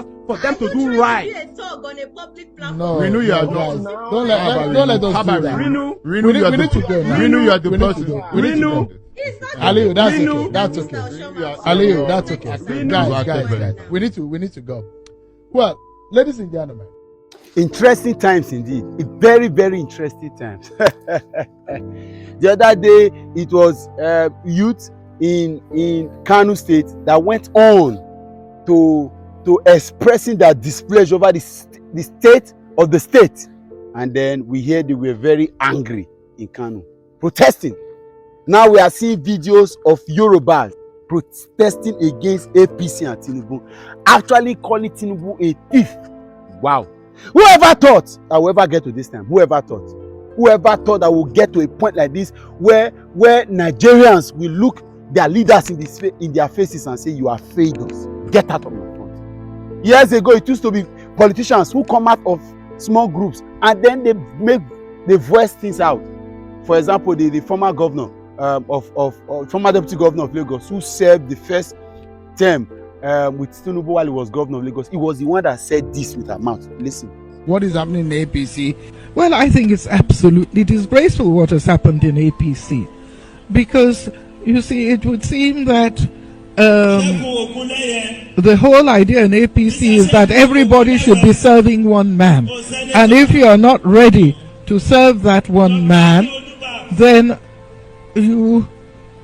Yorubas for them to do right. A talk on a public platform. No, Rinu, you are guys. not. Don't let us do that. Rinu, you are the go now. Rinu, you are the person. Rinu, Aliyu, that's Rinu, okay. That's okay. Aliyu, that's okay. Guys, we need to go. Well, ladies and gentlemen, interesting times indeed. Very, very interesting times. The other day, it was youth in Kano State that went on to expressing their displeasure over the state of the state, and then we hear they were very angry in Kano, protesting. Now we are seeing videos of Yorubas protesting against APC and Tinubu, actually calling Tinubu a thief. Wow. Whoever thought I will ever get to this time? Whoever thought that we'll get to a point like this where Nigerians will look their leaders in their faces and say, you are failures. Get out of my front. Years ago, it used to be politicians who come out of small groups and then they voice things out. For example, the former governor former deputy governor of Lagos, who served the first term with Tinubu while he was governor of Lagos, he was the one that said this with her mouth. Listen. What is happening in the APC? Well, I think it's absolutely disgraceful what has happened in APC. Because, you see, it would seem that the whole idea in APC is that everybody should be serving one man. And if you are not ready to serve that one man, then you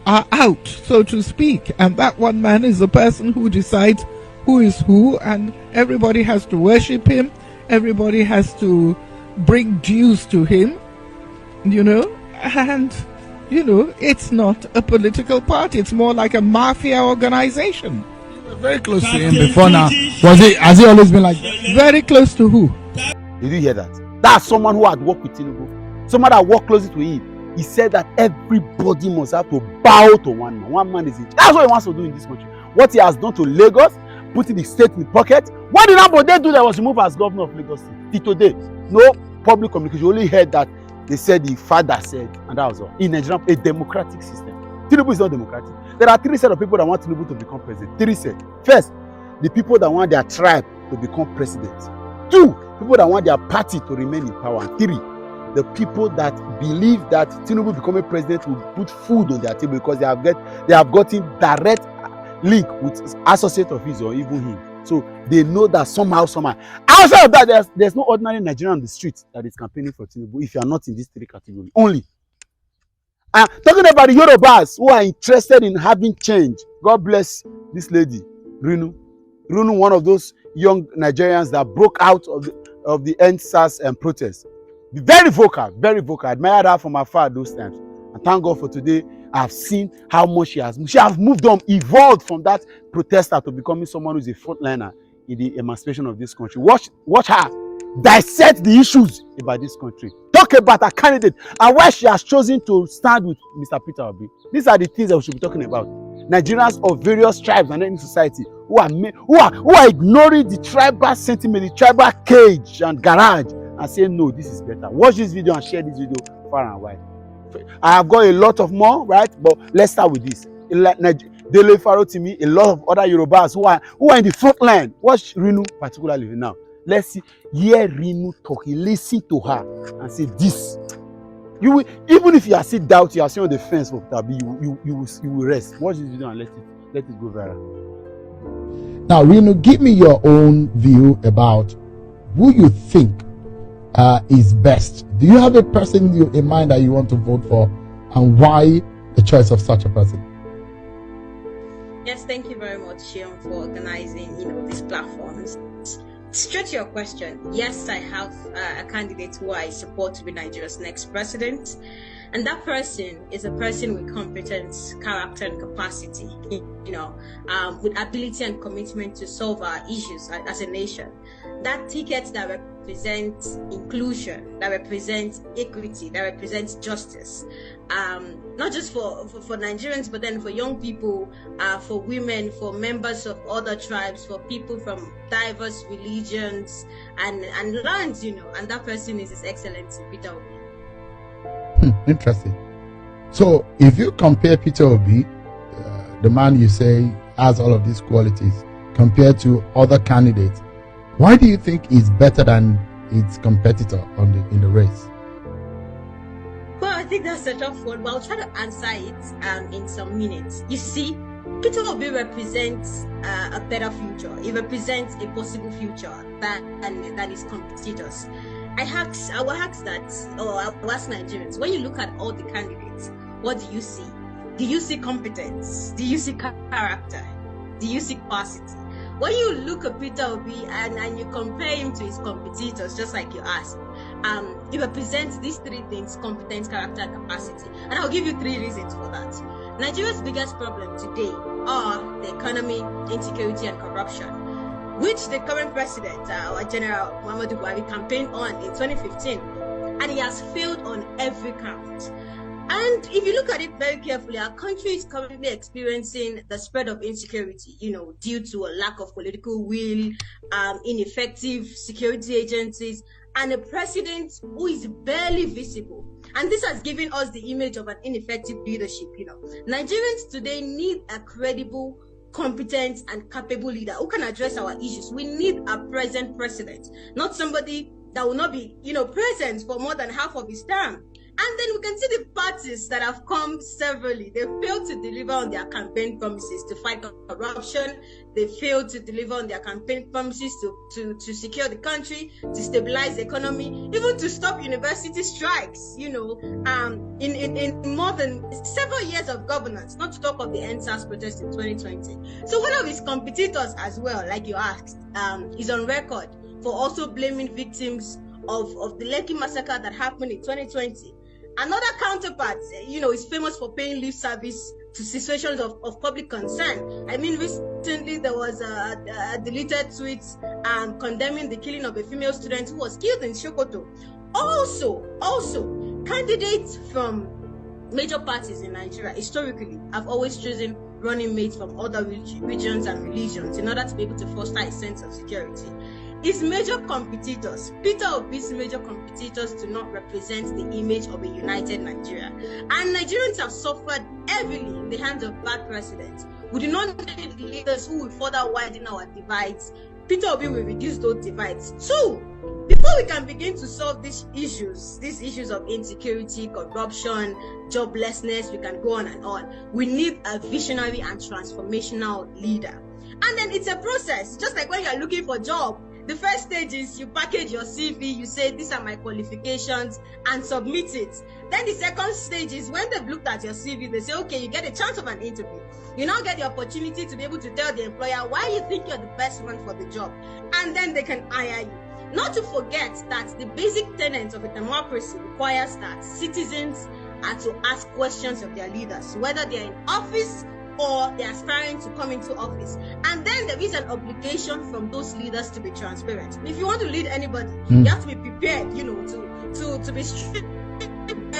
are out, so to speak, and that one man is the person who decides who is who, and everybody has to worship him, everybody has to bring dues to him, and it's not a political party, it's more like a mafia organization. You were very close to him before now. Has he always been like that? Very close to who? Did you hear that? That's someone who had worked with Tinubu, someone that worked closely to him. He said that everybody must have to bow to one man. One man is it. That's what he wants to do in this country. What he has done to Lagos, putting the state in the pocket. What did Ambode do that was removed as governor of Lagos State? Till today, no public communication. You only heard that they said the father said, and that was all. In Nigeria, a democratic system. Tinubu is not democratic. There are three sets of people that want Tinubu to become president. Three sets. First, the people that want their tribe to become president. Two, people that want their party to remain in power. And three, the people that believe that Tinubu becoming president will put food on their table because they have gotten direct link with associate of his or even him. So they know that somehow. Outside of that, there's no ordinary Nigerian on the street that is campaigning for Tinubu if you are not in these three categories only. Talking about the Yorubas who are interested in having change. God bless this lady, Rinu. Rinu, one of those young Nigerians that broke out of the EndSARS protest. Very vocal, very vocal. I admired her from afar those times. And thank God for today. I have seen how much she has moved on, evolved from that protester to becoming someone who is a frontliner in the emancipation of this country. Watch her dissect the issues about this country. Talk about her candidate and why she has chosen to stand with Mr. Peter Obi. These are the things that we should be talking about. Nigerians of various tribes and any society who are ignoring the tribal sentiment, the tribal cage and garage, and say no, this is better. Watch this video and share this video far and wide. I have got a lot of more, right? But let's start with this. Dele Farotimi, a lot of other Yorubas who are in the front line. Watch Rinu particularly now. Let's see, hear Rinu talking, listen to her and say this. You will, even if you are still doubt, you are still on the fence for Tabi, you will rest. Watch this video and let it go viral. Now, Rinu, give me your own view about who you think is best. Do you have a person in mind that you want to vote for, and why the choice of such a person? Yes, thank you very much, Shion, for organizing these platforms. Straight to your question, yes, I have a candidate who I support to be Nigeria's next president, and that person is a person with competence, character, and capacity, with ability and commitment to solve our issues as a nation. That ticket that represents inclusion, that represents equity, that represents justice, not just for Nigerians, but then for young people, for women, for members of other tribes, for people from diverse religions and lands, and that person is His Excellency Peter Obi. Interesting. So if you compare Peter Obi, the man you say has all of these qualities, compared to other candidates, Why do you think he's better than its competitor in the race? Well, I think that's a tough one, but I'll try to answer it in some minutes. You see, Peter Obi represents a better future. He represents a possible future than his competitors. I will ask Nigerians, when you look at all the candidates, what do you see? Do you see competence? Do you see character? Do you see capacity? When you look at Peter Obi and you compare him to his competitors, just like you asked, he represents these three things: competence, character, and capacity. And I'll give you three reasons for that. Nigeria's biggest problem today are the economy, insecurity, and corruption, which the current president, our General Muhammadu Buhari, campaigned on in 2015, and he has failed on every count. And if you look at it very carefully, our country is currently experiencing the spread of insecurity, due to a lack of political will, ineffective security agencies, and a president who is barely visible. And this has given us the image of an ineffective leadership. Nigerians today need a credible, competent, and capable leader who can address our issues. We need a present president, not somebody that will not be, present for more than half of his term. And then we can see the parties that have come severally. They failed to deliver on their campaign promises to fight corruption. They failed to deliver on their campaign promises to secure the country, to stabilize the economy, even to stop university strikes, in more than several years of governance, not to talk of the NSAS protest in 2020. So one of his competitors as well, like you asked, is on record for also blaming victims of the Lekki massacre that happened in 2020. Another counterpart, is famous for paying lip service to situations of public concern. I mean, recently there was a deleted tweet condemning the killing of a female student who was killed in Sokoto. Also, candidates from major parties in Nigeria historically have always chosen running mates from other regions and religions in order to be able to foster a sense of security. His major competitors, Peter Obi's major competitors, do not represent the image of a united Nigeria. And Nigerians have suffered heavily in the hands of bad presidents. We do not need leaders who will further widen our divides. Peter Obi will reduce those divides. Two, before we can begin to solve these issues of insecurity, corruption, joblessness, we can go on and on. We need a visionary and transformational leader. And then it's a process, just like when you're looking for a job. The first stage is you package your CV, you say, these are my qualifications, and submit it. Then the second stage is when they've looked at your CV, they say, okay, you get a chance of an interview. You now get the opportunity to be able to tell the employer why you think you're the best one for the job. And then they can hire you. Not to forget that the basic tenets of a democracy requires that citizens are to ask questions of their leaders, whether they're in office or they're aspiring to come into office. And then there is an obligation from those leaders to be transparent. If you want to lead anybody, you have to be prepared, to be strict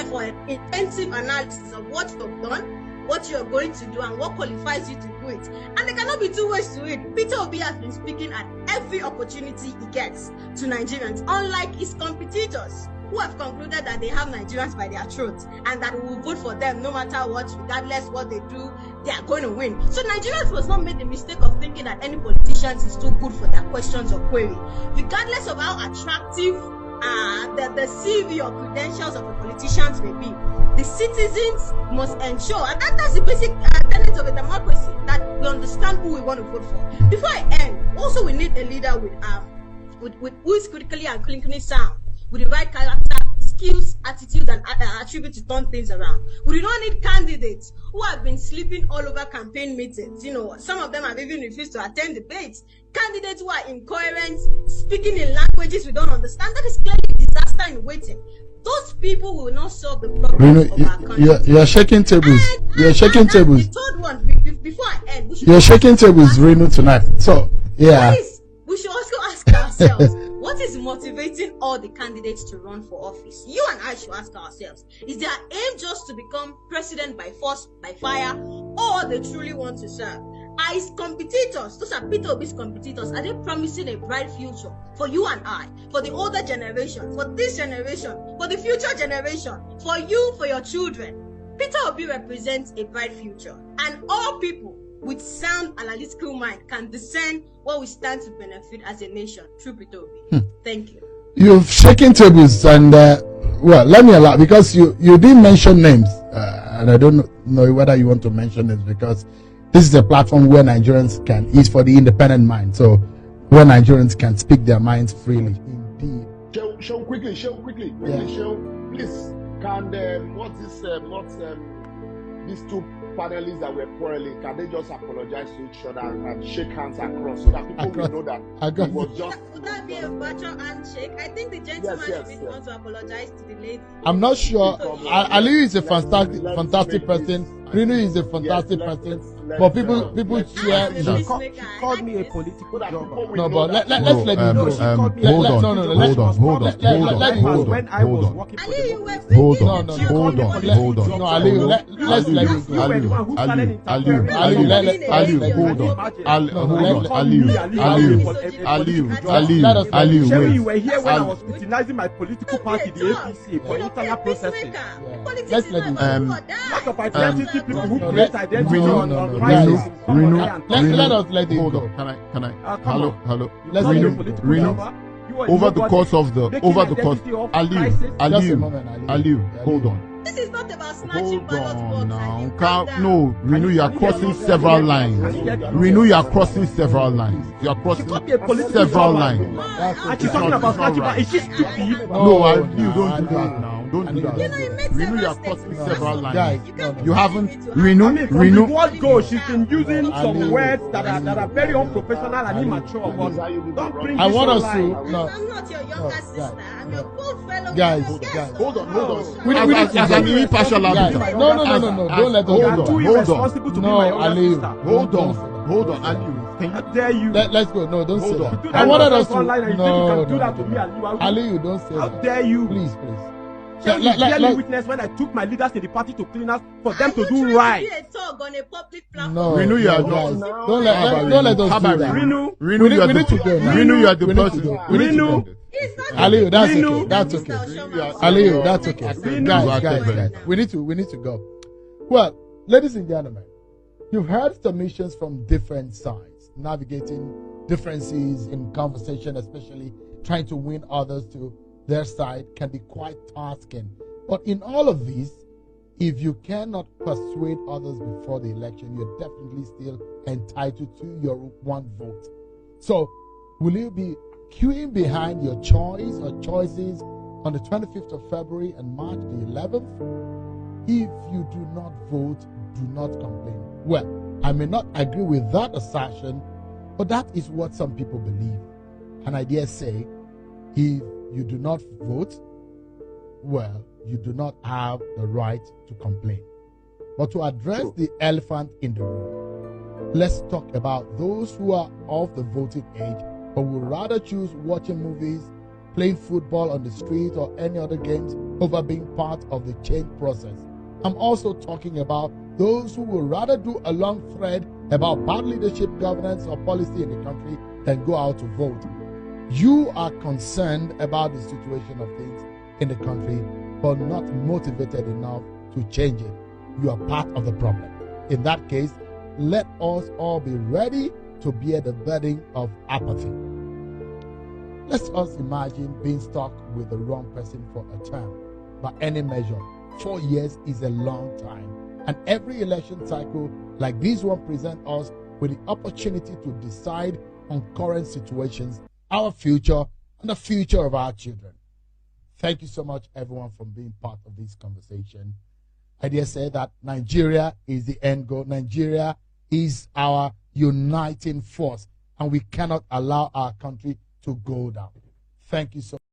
for an intensive analysis of what you've done, what you're going to do, and what qualifies you to do it. And there cannot be two ways to it. Peter Obi has been speaking at every opportunity he gets to Nigerians, unlike his competitors, who have concluded that they have Nigerians by their throats and that we will vote for them no matter what, regardless what they do, they are going to win. So Nigerians must not make the mistake of thinking that any politicians is too good for their questions or query. Regardless of how attractive the CV or credentials of the politicians may be, the citizens must ensure, and that's the basic tenet of a democracy, that we understand who we want to vote for. Before I end, also we need a leader with who is critically and clinically sound, with the right character, skills, attitude, and attribute to turn things around. We do not need candidates who have been sleeping all over campaign meetings. Some of them have even refused to attend debates. Candidates who are incoherent, speaking in languages we don't understand. That is clearly a disaster in waiting. Those people will not solve the problems of our country. You're shaking tables. You're shaking tables. The third one, before I end, you're shaking tables, Rinu, tonight. So, yeah. We should also ask ourselves, what is motivating all the candidates to run for office? You and I should ask ourselves, is their aim just to become president by force, by fire, or they truly want to serve? Are his competitors, those are Peter Obi's competitors, are they promising a bright future for you and I, for the older generation, for this generation, for the future generation, for you, for your children? Peter Obi represents a bright future, and all people with sound analytical mind can discern what we stand to benefit as a nation. Truth be told. Thank you. You've shaken tables, and well, let me allow, because you didn't mention names, and I don't know whether you want to mention this, because this is a platform where Nigerians is for the independent mind, so where Nigerians can speak their minds freely. Indeed. Show quickly. Yeah. Show, please. Can these two panelists that were quarreling, can they just apologize to each other and shake hands across, so that people will know that it was just... Would that be a virtual handshake? I think the gentleman should want to apologize to the lady. I'm not sure. Ali is a fantastic person. Rinu is a fantastic person. But people share. She called me a political jobber. No, but let's let him go. Hold on. No, Ali, let's let him go. Ali, you were here when I was scrutinizing my political party, the APC, for internal processing. Let's let him go. Lot of identity people who create identity on Rinu, let us let him go. Can I? Hello. Rinu, over the course, Ali, hold on. This is not about snatching Hold ballot on box. now. No, Rinu, you are crossing several lines. Rinu, you are crossing several lines. You are crossing several lines. And she's talking about snatching ballot. Is she stupid? No, you don't do that now. Don't do that. Rinu, you are crossing several lines. Guys, You haven't. From the word go, she's been using Ali. some words that are very unprofessional and immature. But don't bring I this want us online. to. No. I'm not your younger sister. I'm your good fellow. Guys, Hold on. We need As an impartial Guys, arbiter. no. Don't let You us are too go. irresponsible to be my younger Ali. sister. Hold on, Ali. How dare you? Let's go. No, don't say Hold on. that. Do I that wanted us nonsense to. online and you think you can do that to me and you are- Ali, you don't say How that. dare you? Please. Shall you barely witness when I took my leaders in the party to clean us for them to do right? A talk on a public platform. No, Rinu, you are guys, not. don't let us How do about that. Rinu, Rinu, you are we need to go the now. Rinu, you are the We need to person. go. We need to Rinu. go. It's not Ali, that's Rinu. okay. That's okay. Rinu. Ali, that's okay. Rinu. Guys, we need to go. Well, ladies and gentlemen, you've heard submissions from different sides, navigating differences in conversation, especially trying to win others to their side, can be quite tasking. But in all of this, if you cannot persuade others before the election, you're definitely still entitled to your one vote. So, will you be queuing behind your choice or choices on the 25th of February and March the 11th? If you do not vote, do not complain. Well, I may not agree with that assertion, but that is what some people believe. And I dare say, if you do not vote, well, you do not have the right to complain. But to address the elephant in the room, let's talk about those who are of the voting age but would rather choose watching movies, playing football on the street, or any other games over being part of the change process. I'm also talking about those who would rather do a long thread about bad leadership, governance, or policy in the country than go out to vote. You are concerned about the situation of things in the country, but not motivated enough to change it. You are part of the problem. In that case, let us all be ready to bear the burden of apathy. Let's us imagine being stuck with the wrong person for a term. By any measure, 4 years is a long time, and every election cycle like this one presents us with the opportunity to decide on current situations, our future, and the future of our children. Thank you so much, everyone, for being part of this conversation. I dare say that Nigeria is the end goal. Nigeria is our uniting force, and we cannot allow our country to go down. Thank you so much.